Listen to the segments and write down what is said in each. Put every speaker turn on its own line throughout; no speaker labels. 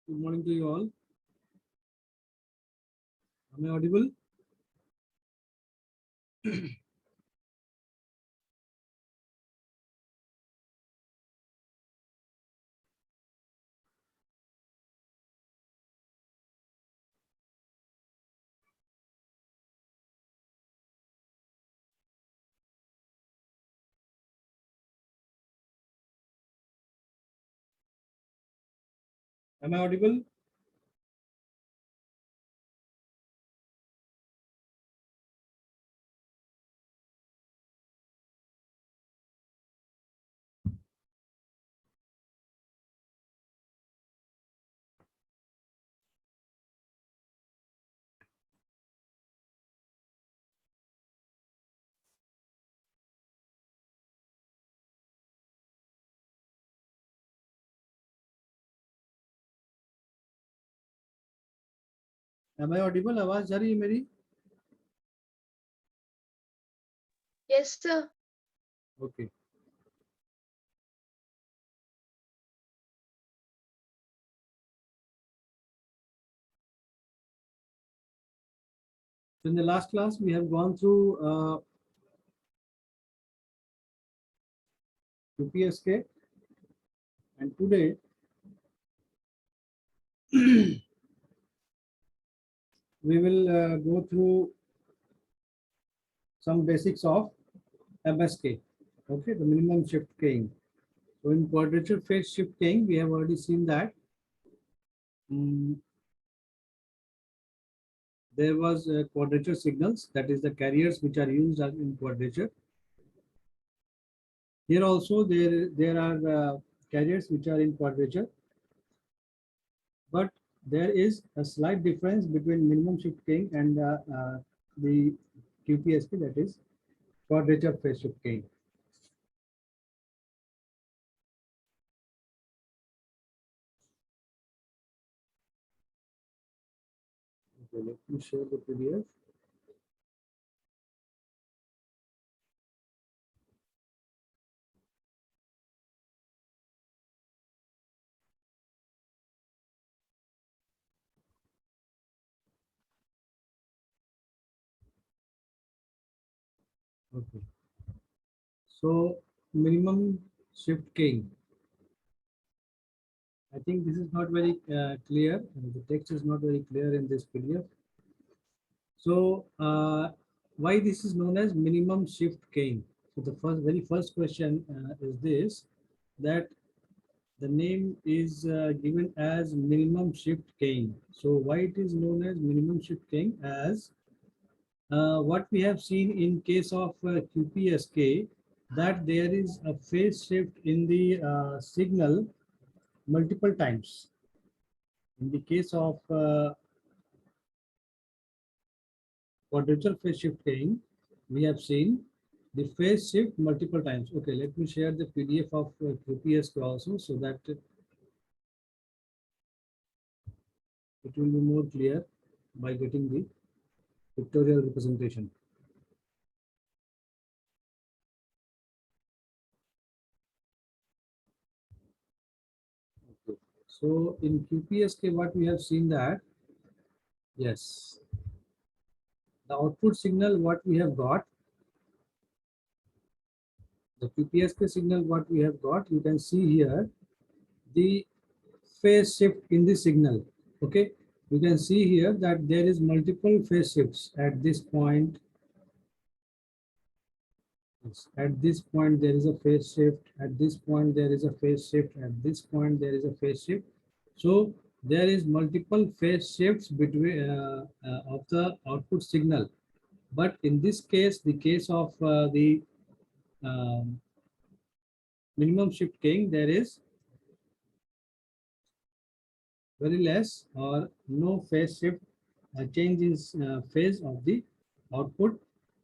Good morning to you all. Am I audible? Am I audible? Am I audible? आवाज जा रही है मेरी?
Yes, sir.
Okay. So in the last class, we have gone through QPSK, and today we will go through some basics of MSK. Okay, the minimum shift keying. So in quadrature phase shift keying, we have already seen that there was quadrature signals, that is the carriers which are used in quadrature. Here also there are carriers which are in quadrature, but there is a slight difference between minimum shift keying and the QPSK, that is quadrature phase shift keying. Okay, let me share the PDF. Okay, so minimum shift keying. I think this is not very clear. The text is not very clear in this PDF. So why this is known as minimum shift keying? So the very first question is this, that the name is given as minimum shift keying. So why it is known as minimum shift keying? As what we have seen in case of QPSK, that there is a phase shift in the signal multiple times. In the case of quadrature phase shift keying, we have seen the phase shift multiple times. Okay, let me share the PDF of QPSK also, so that it will be more clear by getting the pictorial representation. Okay. So in QPSK, what we have seen that, yes, the output signal what we have got, the QPSK signal what we have got, you can see here the phase shift in the signal. Okay, you can see here that there is multiple phase shifts at this point. At this point there is a phase shift, at this point there is a phase shift, at this point there is a phase shift. So there is multiple phase shifts between of the output signal. But in this case, the case of the um, minimum shift keying, there is very less or no phase shift, change in phase of the output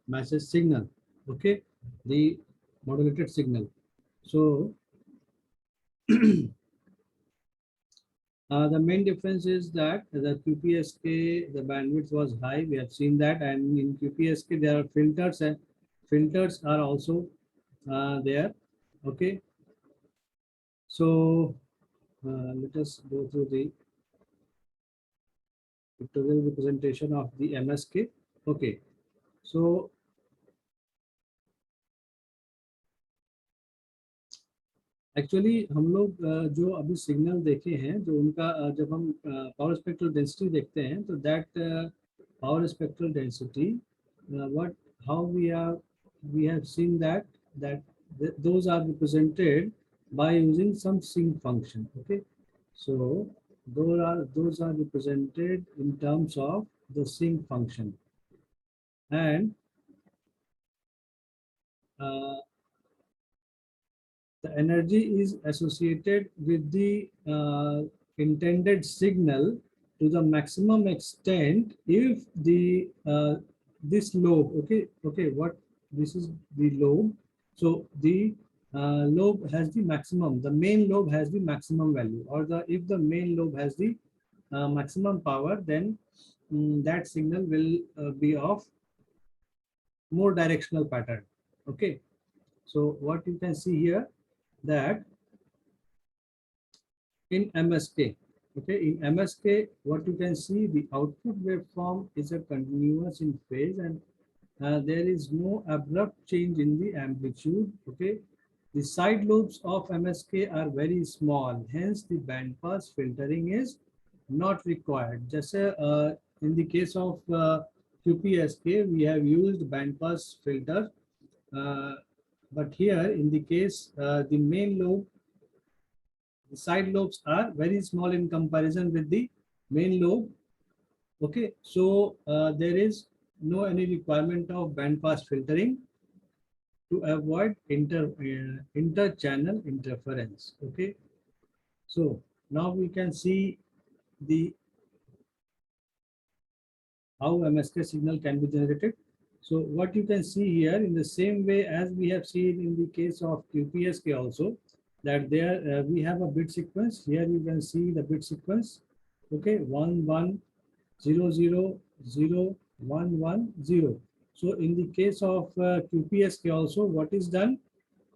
message signal. Okay, the modulated signal. So the main difference is that the QPSK, the bandwidth was high. We have seen that, and in QPSK there are filters, and filters are also there. Okay, so let us go through the pictorial representation of the MSK. Okay, so actually हम लोग जो अभी signal देखे हैं, जो उनका जब हम पावर स्पेक्ट्रल डेंसिटी देखते हैं, तो that power spectral density what how we have seen that those are represented by using some sinc function. Okay, so those are represented in terms of the sinc function, and uh, the energy is associated with the intended signal to the maximum extent if the this lobe, okay, what this is the lobe. So the lobe has the maximum, the main lobe has the maximum value, or the if the main lobe has the maximum power, then that signal will be of more directional pattern. Okay, so what you can see here, that in MSK, okay, in MSK, what you can see, the output waveform is a continuous in phase, and there is no abrupt change in the amplitude. Okay, the side lobes of MSK are very small, hence the band pass filtering is not required. Just in the case of QPSK, we have used band pass filter, uh, but here in the case, the main lobe, the side lobes are very small in comparison with the main lobe. Okay, so there is no any requirement of band pass filtering to avoid inter-channel interference. Okay, so now we can see the how MSK signal can be generated. So what you can see here, in the same way as we have seen in the case of QPSK also, that there we have a bit sequence. Here you can see the bit sequence. Okay, 1 1 0 0 0 1 1 0. So in the case of QPSK also, what is done?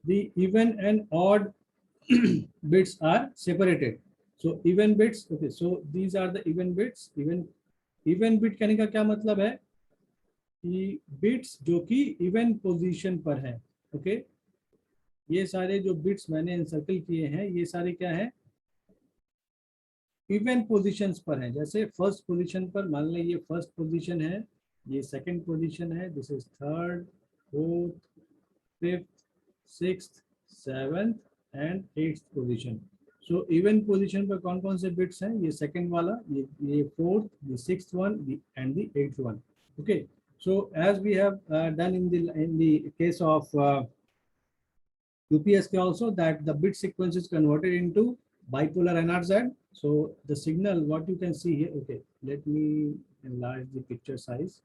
The even and odd bits are separated. So even bits, okay, so these are the even bits. Even bit कहने का क्या मतलब है कि bits जो कि even position पर है. ओके, ये सारे जो बिट्स मैंने इंसर्कल किए हैं, ये सारे क्या है, इवन पोजीशंस पर हैं. जैसे फर्स्ट पोजीशन पर मान लें ये फर्स्ट पोजीशन है, ये सेकंड पोजीशन है, this is third, fourth, fifth, sixth, seventh and eighth position. So even position पर कौन कौन से बिट्स हैं? ये सेकंड वाला, ये fourth, the sixth one and the eighth one. Okay, so as we have done in the case of UPSK also, that the bit sequence is converted into bipolar NRZ. So the signal, what you can see here, okay, let me enlarge the picture size.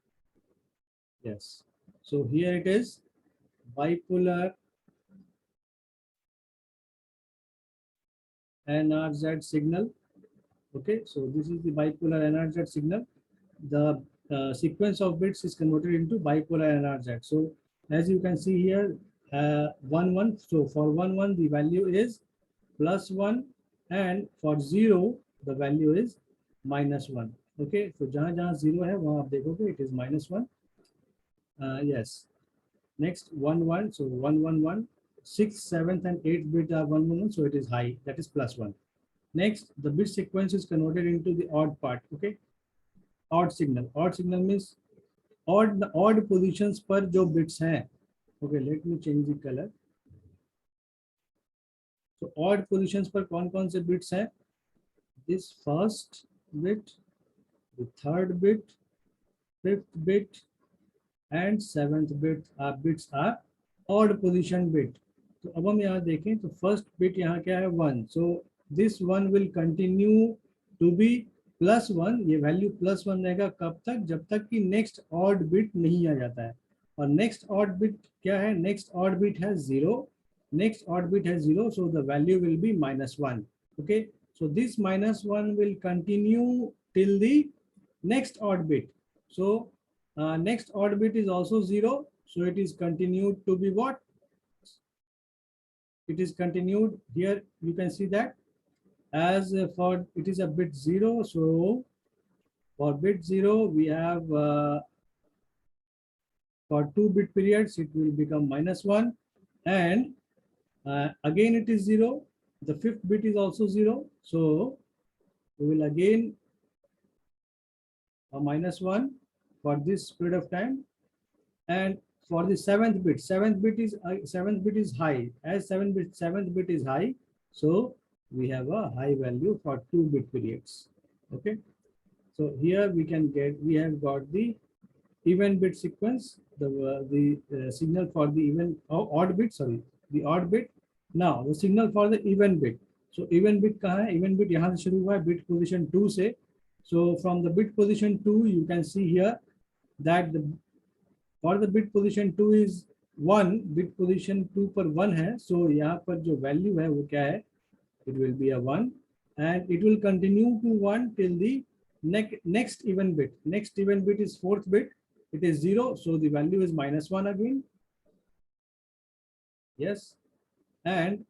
Yes, so here it is, bipolar NRZ signal. Okay, so this is the bipolar NRZ signal. The sequence of bits is converted into bipolar NRZ. So as you can see here, 1 1. So for 1 1 the value is +1, and for 0 the value is -1. Okay, so जहाँ जहाँ 0 है वहाँ आप देखोगे it is -1. Yes. Next 1 1. So 1 1 1. 6th, 7th, and 8th bit are 1 1 1. So it is high. That is +1. Next, the bit sequence is converted into the odd part. Okay, odd signal. Odd signal means odd positions पर जो bits हैं. Okay, let me change the color. So odd positions पर कौन कौन से bits हैं? This first bit, the third bit, fifth bit, and seventh bit bits are odd position bit. तो अब हम यहाँ देखें तो first bit यहाँ क्या है? 1. So this one will continue to be +1. ये वैल्यू +1 रहेगा कब तक? जब तक कि नेक्स्ट ऑड बिट नहीं आ जाता है. और नेक्स्ट ऑड बिट क्या है? नेक्स्ट ऑड बिट है 0. नेक्स्ट ऑड बिट है 0, so the value will be -1. Okay, so this -1 will continue till the next odd bit. So next odd bit is also 0, so it is continued to be what? It is continued here. You can see that as for it is a bit 0, so For bit 0, we have for 2-bit periods, it will become -1. And again, it is 0. The 5th bit is also 0. So we will again a -1 for this period of time. And for the 7th bit, 7th bit is high. As 7th bit is high, so we have a high value for 2-bit periods. Okay. So here we have got the even bit sequence, the signal for the odd bit, sorry, the odd bit. Now the signal for the even bit. So even bit कहाँ है? Even bit यहाँ से शुरू हुआ है bit position 2 से. So from the bit position 2, you can see here that for the bit position 2 is 1, bit position 2 पर 1 है. So यहाँ पर जो value है वो क्या है? It will be a 1, and it will continue to 1 till the next even bit. Next even bit is 4th bit. It is 0, so the value is -1 again. Yes, and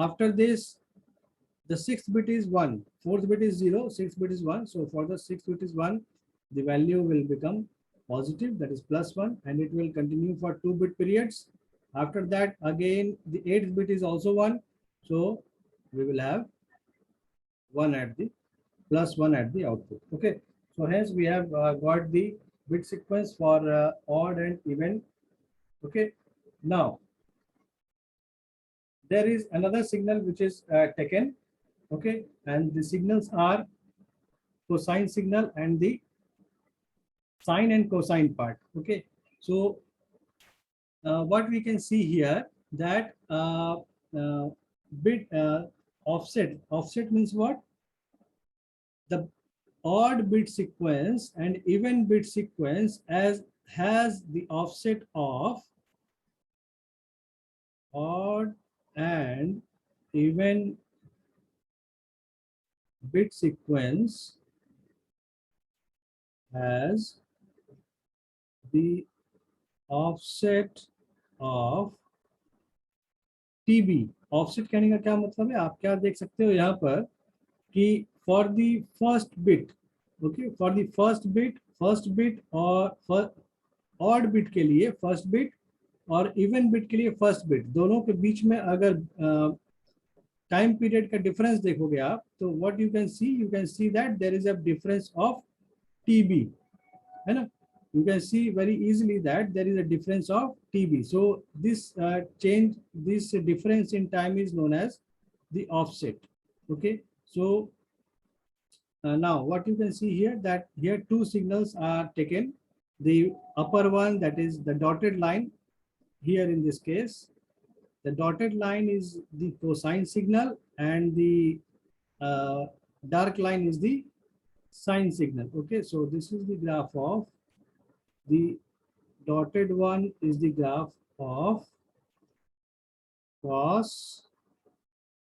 after this, the 6th bit is 1, 4th bit is 0, 6th bit is 1. So for the 6th bit is 1, the value will become positive, that is +1, and it will continue for 2-bit periods. After that, again, the 8th bit is also 1, so we will have 1 at the +1 at the output. Okay, so hence we have got the bit sequence for odd and even. Okay, now there is another signal which is taken. Okay, and the signals are cosine signal and the sine and cosine part. Okay, so what we can see here that bit offset means what? The odd bit sequence and even bit sequence has the offset of odd and even bit sequence has the offset of TB. Offset कहने का क्या मतलब है? आप क्या देख सकते हो यहाँ पर कि for the first bit, okay, for the first bit और ऑड बिट के लिए फर्स्ट बिट और इवन बिट के लिए फर्स्ट बिट, दोनों के बीच में अगर टाइम पीरियड का डिफरेंस देखोगे आप, तो what you can see that there is a difference of TB, है ना? You can see very easily that there is a difference of TB. So this this difference in time is known as the offset. Okay, so now what you can see here, that here two signals are taken. The upper one, that is the dotted line here in this case, the dotted line is the cosine signal, and the dark line is the sine signal. Okay, so this is the graph of the dotted one is the graph of cos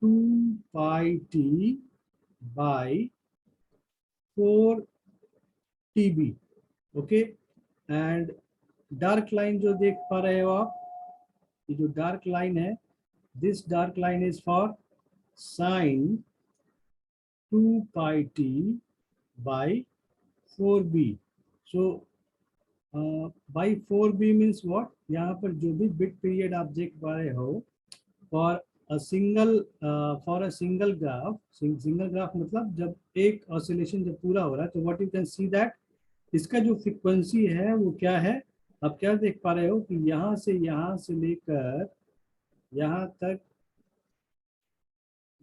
2 pi t by 4 TB. Okay, and dark line जो देख पा रहे हो आप, ये जो dark line है, this dark line is for sine 2 pi t by 4b. So by 4b means what? यहाँ पर जो भी bit period आप देख पा रहे हो for a single graph, single graph मतलब जब एक oscillation जब पूरा हो रहा है, तो what you can see that इसका जो frequency है वो क्या है? आप क्या देख पा रहे हो कि यहाँ से लेकर यहाँ तक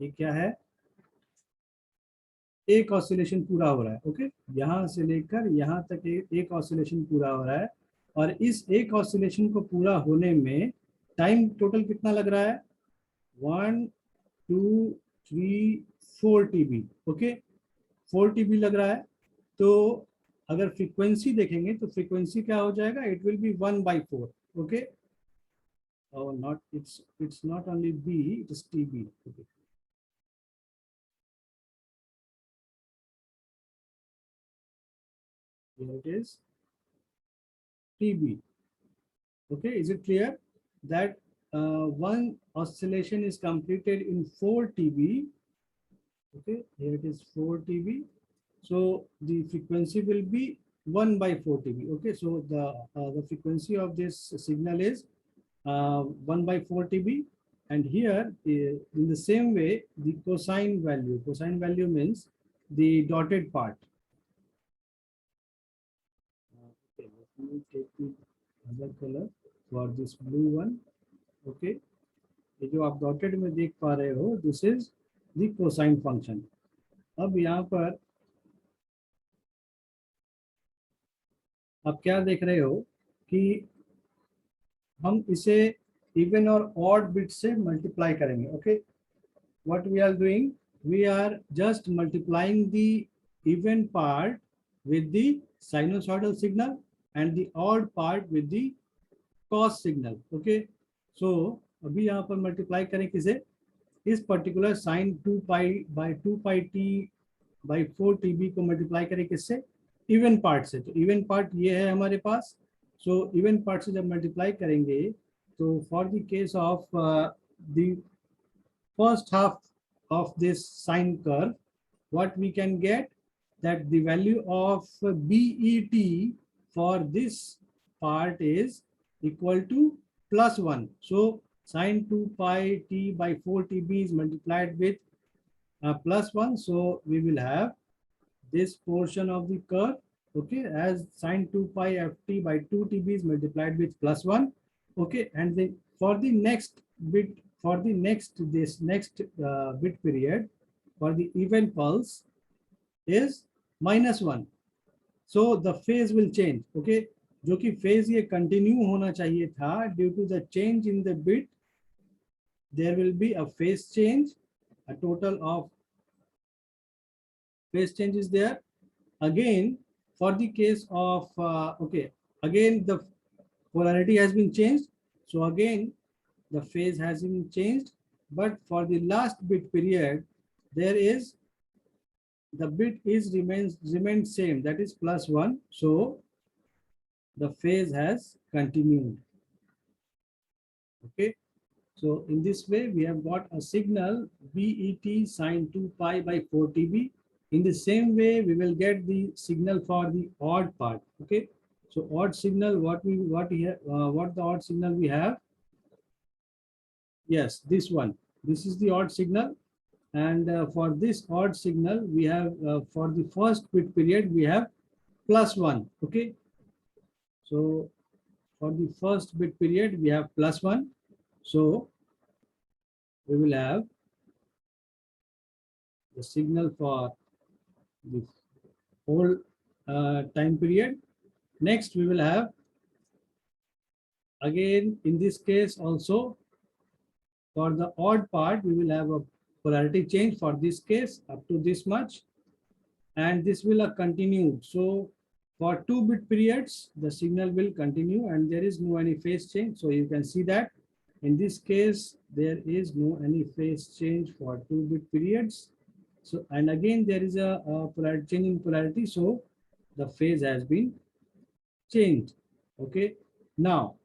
ये क्या है? एक ऑसिलेशन पूरा हो रहा है. ओके, यहाँ से लेकर यहाँ तक एक ऑसिलेशन पूरा हो रहा है, और इस एक ऑसिलेशन को पूरा होने में टाइम टोटल कितना लग रहा है? 1 2 3 4 TB. ओके, 4 TB लग रहा है. तो अगर फ्रीक्वेंसी देखेंगे तो फ्रीक्वेंसी क्या हो जाएगा? It will be 1/4. ओके, और not, it's not only B, it is TB. Okay, here it is TB. Okay, is it clear that one oscillation is completed in 4 TB? Okay, here it is 4 TB. So the frequency will be 1 by 4 TB. Okay, so the frequency of this signal is 1 by 4 TB. And here, in the same way, the cosine value means the dotted part. Okay, let me take the other color for this blue one. Okay, ये जो आप dotted में देख पा रहे हो, this is the cosine function. अब यहाँ पर आप क्या देख रहे हो कि हम इसे इवन और ऑड बिट से मल्टीप्लाई करेंगे. Okay, what we are doing, we are just multiplying the even part with the sinusoidal signal and the odd part with the cos signal. Okay, so अभी यहाँ पर मल्टीप्लाई करें किसे, इस particular sine 2 pi by 2 pi T by 4 TB को multiply करें किससे, even part से. तो इवन पार्ट ये है हमारे पास. सो इवन पार्ट से जब मल्टीप्लाई करेंगे तो for the case of the first half of this sine curve, what we can get, that the value of BET for this part is equal to +1. So sine 2 pi t by 4 TB is multiplied with +1. So we will have this portion of the curve, okay, as sine 2 pi ft by 2 TB is multiplied with +1. Okay, and then for the next bit, for the next bit period, for the even pulse is -1. So the phase will change. Okay, जो कि phase ये continue होना चाहिए था, due to the change in the bit there will be a phase change. A total of phase change is there. Again, for the case of okay, again the polarity has been changed, so again the phase has been changed. But for the last bit period, there is the bit is remained same, that is +1. So the phase has continued. Okay, so in this way we have got a signal BET sine 2 pi by 4 TB. In the same way we will get the signal for the odd part. Okay, so odd signal, what the odd signal we have. Yes, this one. This is the odd signal, and for this odd signal, we have for the first bit period we have +1. Okay, so for the first bit period we have +1. So we will have the signal for the whole time period. Next, we will have again in this case also. For the odd part, we will have a polarity change for this case up to this much, and this will continue. So for 2 bit periods, the signal will continue and there is no any phase change. So you can see that in this case, there is no any phase change for 2 bit periods. So, and again, there is a polarity change in polarity. So the phase has been changed. Okay. Now,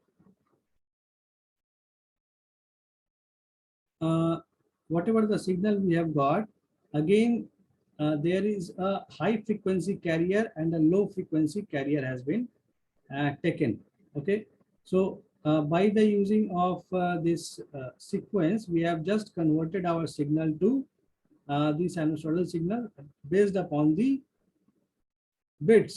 whatever the signal we have got, again, there is a high frequency carrier and a low frequency carrier has been taken. Okay, so by the using of this sequence, we have just converted our signal to the sinusoidal signal based upon the bit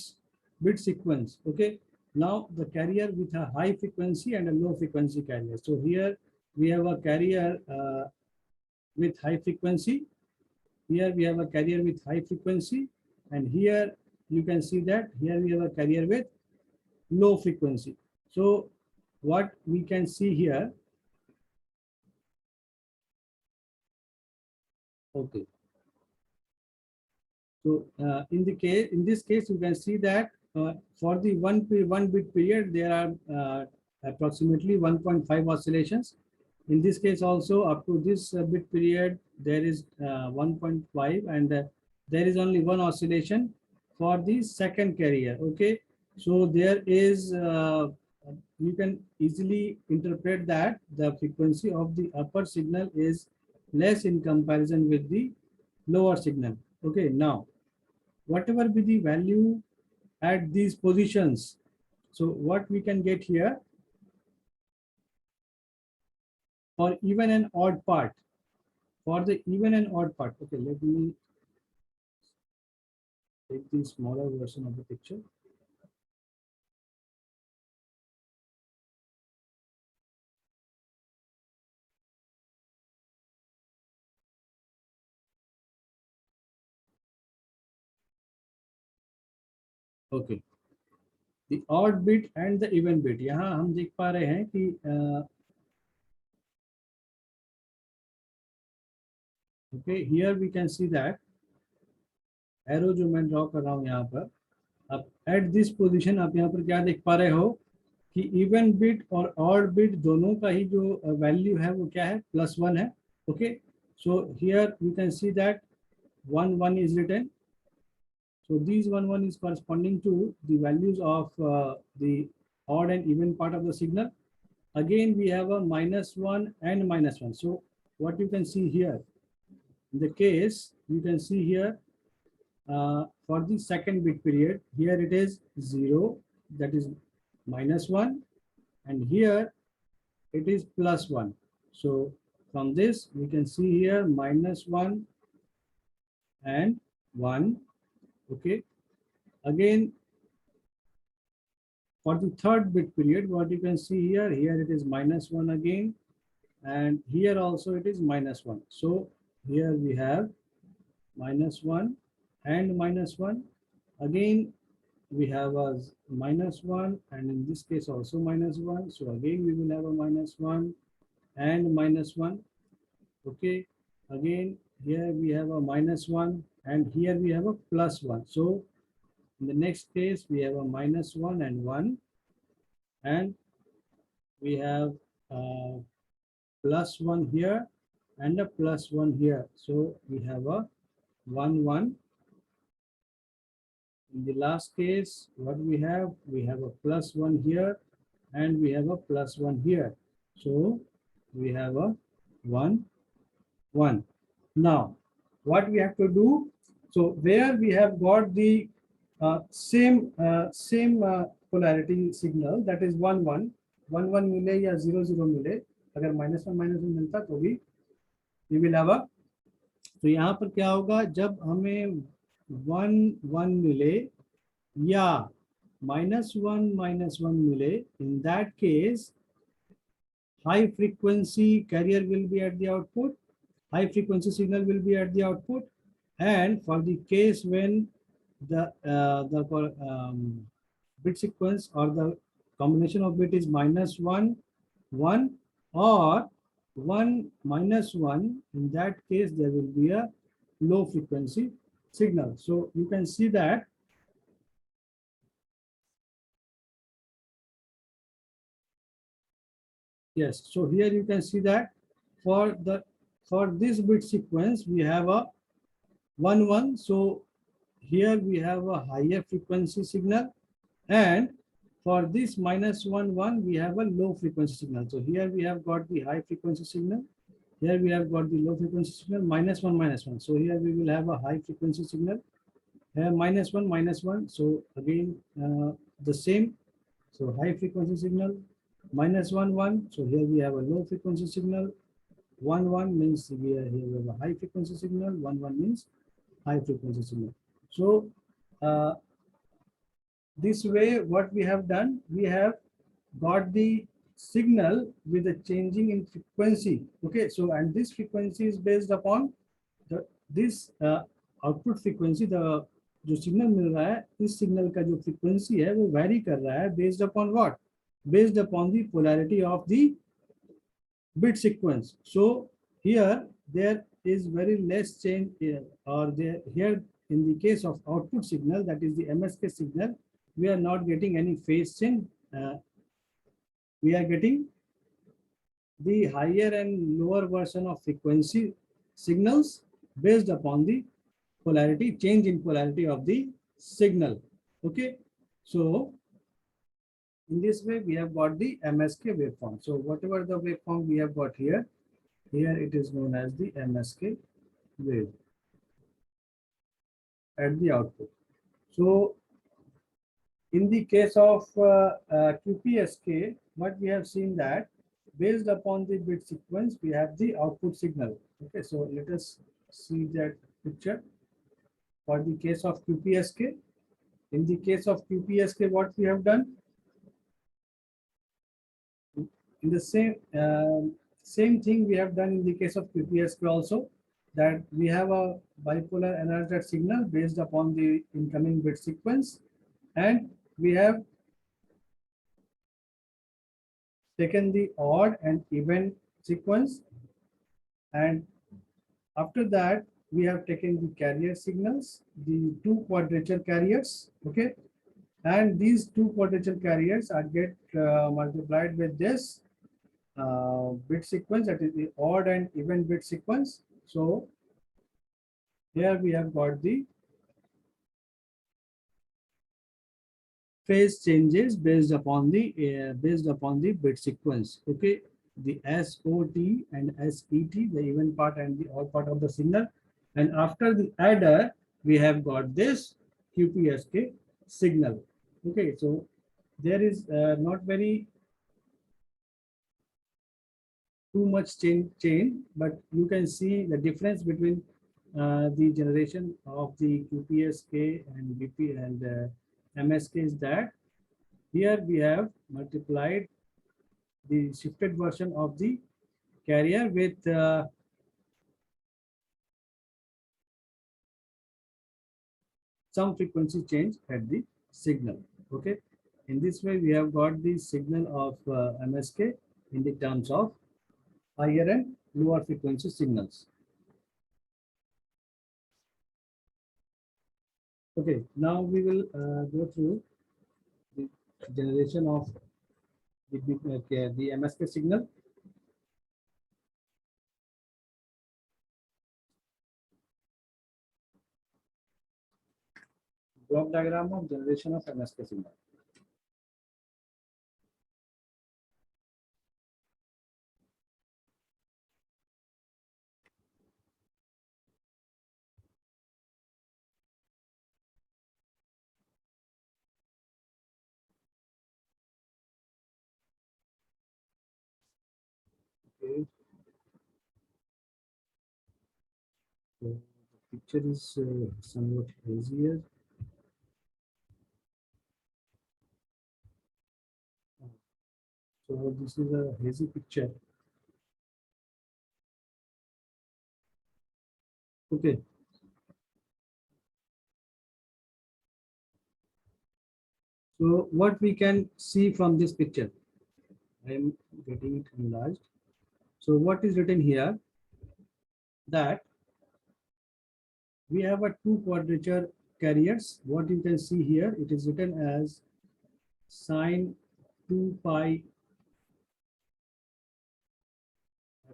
sequence. Okay, now the carrier with a high frequency and a low frequency carrier. So here we have a carrier with high frequency. Here we have a carrier with high frequency, and here you can see that here we have a carrier with low frequency. So what we can see here, okay. So in this case, you can see that for the one bit period, there are approximately 1.5 oscillations. In this case also, up to this bit period, there is 1.5, and there is only one oscillation for the second carrier. Okay, so there is you can easily interpret that the frequency of the upper signal is less in comparison with the lower signal. Okay, now whatever be the value at these positions. So what we can get here for even and odd part, for the even and odd part. Okay, let me take the smaller version of the picture. Okay, the odd bit and the even bit. यहाँ हम देख पा रहे हैं कि okay, here we can see that arrow जो मैं draw कर रहा हूँ यहाँ पर, अब एट दिस पोजीशन आप यहाँ पर क्या देख पा रहे हो कि इवन बिट और ऑड बिट दोनों का ही जो वैल्यू है वो क्या है, +1 है. Okay, so here you can see that 1 1 is written. So these 1 1 is corresponding to the values of the odd and even part of the signal. Again we have a -1 and -1. So what you can see here, in the case you can see here for the second bit period, here it is 0, that is -1, and here it is +1. So from this we can see here -1 and 1. Okay, again for the third bit period, what you can see here, here it is -1 again, and here also it is -1. So here we have -1 and -1. Again we have a -1, and in this case also -1. So again we will have a -1 and -1. Okay, again here we have a -1, and here we have a +1. So in the next case we have a -1 and 1, and we have a +1 here and a +1 here. So we have a 1 1. In the last case, what we have a +1 here, and we have a +1 here. So we have a 1 1. Now what we have to do, so where we have got the same polarity signal, that is 1 1 1 1 मिले या 0 0 मिले, अगर -1 -1 मिलता तो भी we will have a, तो यहाँ पर क्या होगा, जब हमें 1 1 मिले या -1 -1 मिले, in that case high frequency carrier will be at the output, high frequency signal will be at the output. And for the case when the bit sequence or the combination of bit is -1 1 or 1 -1, in that case there will be a low frequency signal. So you can see that yes, so here you can see that for this bit sequence we have a 1 1. So here we have a higher frequency signal, and for this -1 1 we have a low frequency signal. So here we have got the high frequency signal, here we have got the low frequency signal, -1 -1. So here we will have a high frequency signal, here -1 -1. So again the same, so high frequency signal, -1 1. So here we have a low frequency signal. 1 1 means we are here with a high frequency signal, 1 1 means high frequency signal. So this way what we have done, we have got the signal with a changing in frequency. Okay, so and this frequency is based upon this output frequency, the जो signal मिल रहा है, इस signal का जो frequency है वो vary कर रहा है based upon what, based upon the polarity of the bit sequence. So here there is very less change or there here in the case of output signal, that is the MSK signal, we are not getting any phase change. We are getting the higher and lower version of frequency signals based upon the polarity, change in polarity of the signal. Okay, so in this way we have got the MSK waveform. So whatever the waveform we have got here, here it is known as the MSK wave. at the output. So in the case of QPSK, what we have seen that based upon the bit sequence, we have the output signal. Okay, so let us see that picture for the case of QPSK. In the case of QPSK, what we have done in the same thing we have done in the case of QPSK also, that we have a bipolar enhanced signal based upon the incoming bit sequence, and we have taken the odd and even sequence, and after that we have taken the carrier signals, the two quadrature carriers. Okay, and these two quadrature carriers are get multiplied with this bit sequence, that is the odd and even bit sequence. So here we have got the phase changes based upon the bit sequence. Okay, the SOT and SET, the even part and the odd part of the signal, and after the adder we have got this QPSK signal. Okay, so there is not very too much change, but you can see the difference between the generation of the QPSK and BP and MSK is that here we have multiplied the shifted version of the carrier with some frequency change at the signal. Okay, in this way we have got the signal of MSK in the terms of higher and lower frequency signals. Okay, now we will go through the generation of the MSK signal. Block diagram of generation of MSK signal. Okay, so the picture is somewhat hazier. So this is a hazy picture. Okay. So what we can see from this picture, I am getting it enlarged. So what is written here, that we have a two quadrature carriers. What you can see here, it is written as sine 2 pi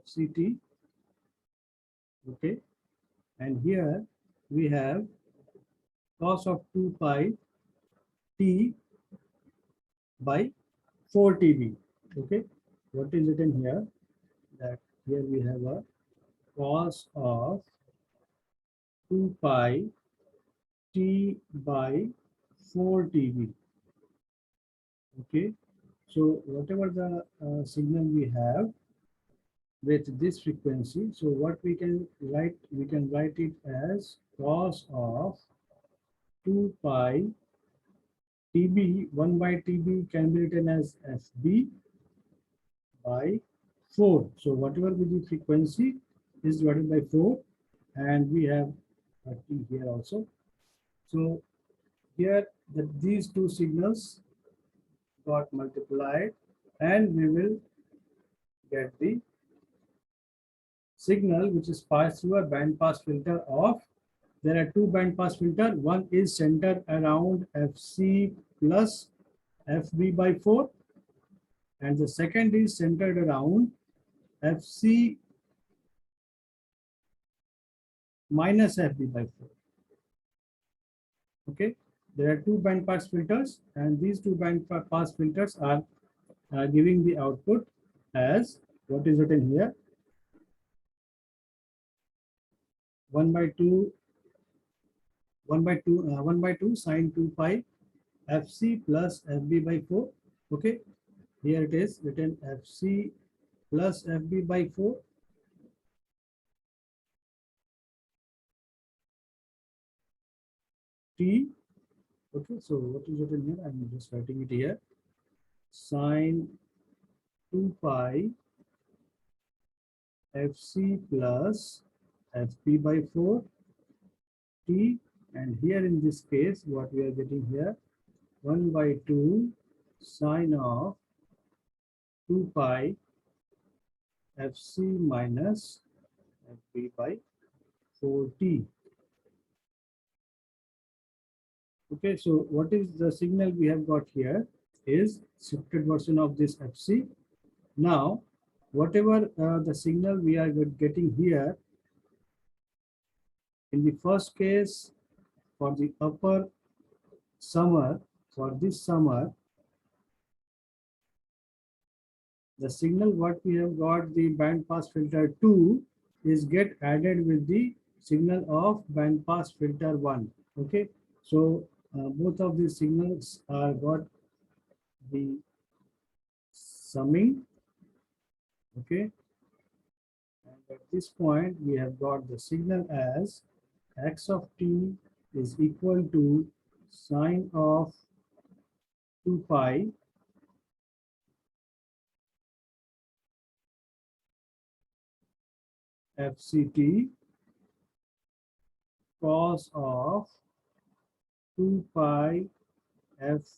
FCT. Okay, and here we have cos of 2 pi t by 4 TB. Okay, what is written here, that here we have a cos of 2 pi t by 4 TB. Okay, so whatever the signal we have with this frequency, so what we can write it as cos of 2 pi TB, 1 by TB can be written as FB by 4. So whatever be the frequency is divided by 4, and we have a T here also. So here these two signals got multiplied, and we will get the signal which is passed through a band pass filter of, there are two band pass filter, one is centered around FC plus FB by 4, and the second is centered around FC minus FB by 4. Okay, there are two band pass filters, and these two band pass filters are giving the output as what is written here, 1 by 2 1 by 2 sine 2 pi fc plus fb by 4. Okay, here it is written fc plus fb by 4 t. Okay, so what is written here? I'm just writing it here. Sine 2 pi fc plus fp by 4 t, and here in this case what we are getting here, 1 by 2 sine of 2 pi fc minus fp by 4t. Okay, so what is the signal we have got here is shifted version of this fc. Now whatever the signal we are getting here, in the first case for the upper summer, for this summer, the signal what we have got, the band pass filter 2 is get added with the signal of band pass filter 1. Okay, so both of these signals are got the summing. Okay, and at this point we have got the signal as x of t is equal to sine of 2 pi fct cos of 2 pi fc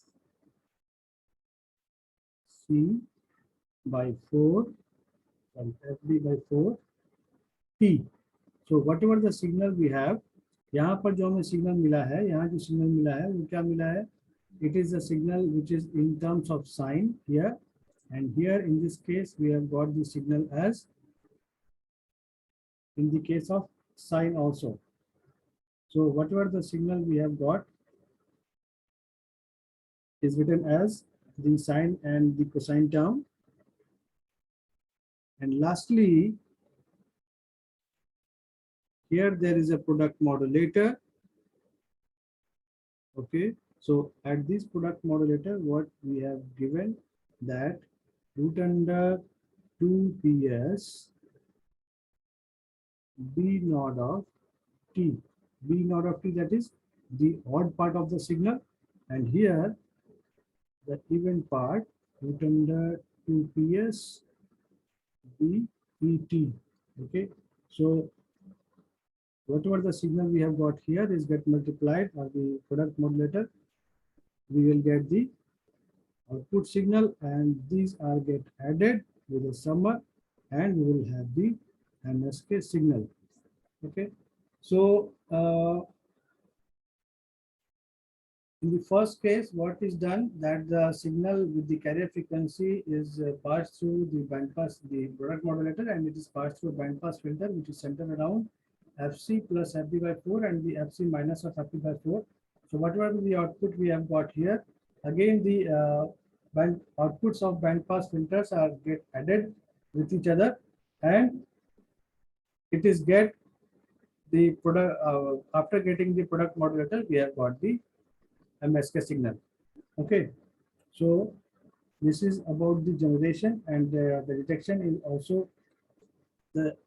by 4 and fb by 4 t. So whatever the signal we have, यहाँ पर जो हमें signal मिला है, यहाँ जो signal मिला है वो क्या मिला है? It is a signal which is in terms of sine here, and here in this case we have got the signal as in the case of sine also. So whatever the signal we have got is written as the sine and the cosine term. And lastly, here there is a product modulator. Okay, so at this product modulator, what we have given that root under 2 ps b naught of t. B naught of t, that is the odd part of the signal, and here the even part, root under 2 ps b et. Okay, so whatever the signal we have got here is get multiplied by the product modulator, we will get the output signal, and these are get added with a summer, and we will have the MSK signal. Okay, so in the first case, what is done, that the signal with the carrier frequency is passed through the bandpass, the product modulator, and it is passed through a bandpass filter which is centered around fc plus fb by 4 and the fc minus of fb by 4. So whatever the output we have got here, again the band outputs of bandpass filters are get added with each other, and it is get the product after getting the product modulator, we have got the MSK signal. Okay, so this is about the generation, and the detection is also the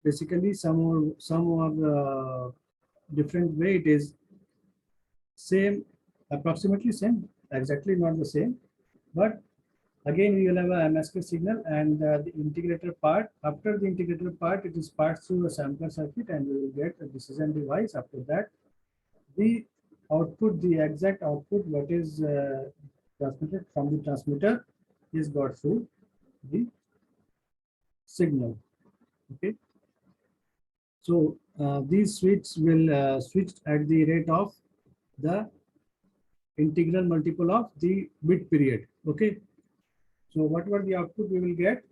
basically some more different way. It is same, approximately same, exactly not the same, but again we will have a MSK signal, and the integrator part, after the integrator part, it is passed through a sampler circuit, and we will get a decision device. After that, the output, the exact output what is transmitted from the transmitter is got through the signal. Okay, so these switches will switch at the rate of the integral multiple of the bit period. Okay, so whatever the output we will get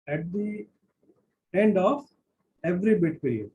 at the end of every bit period.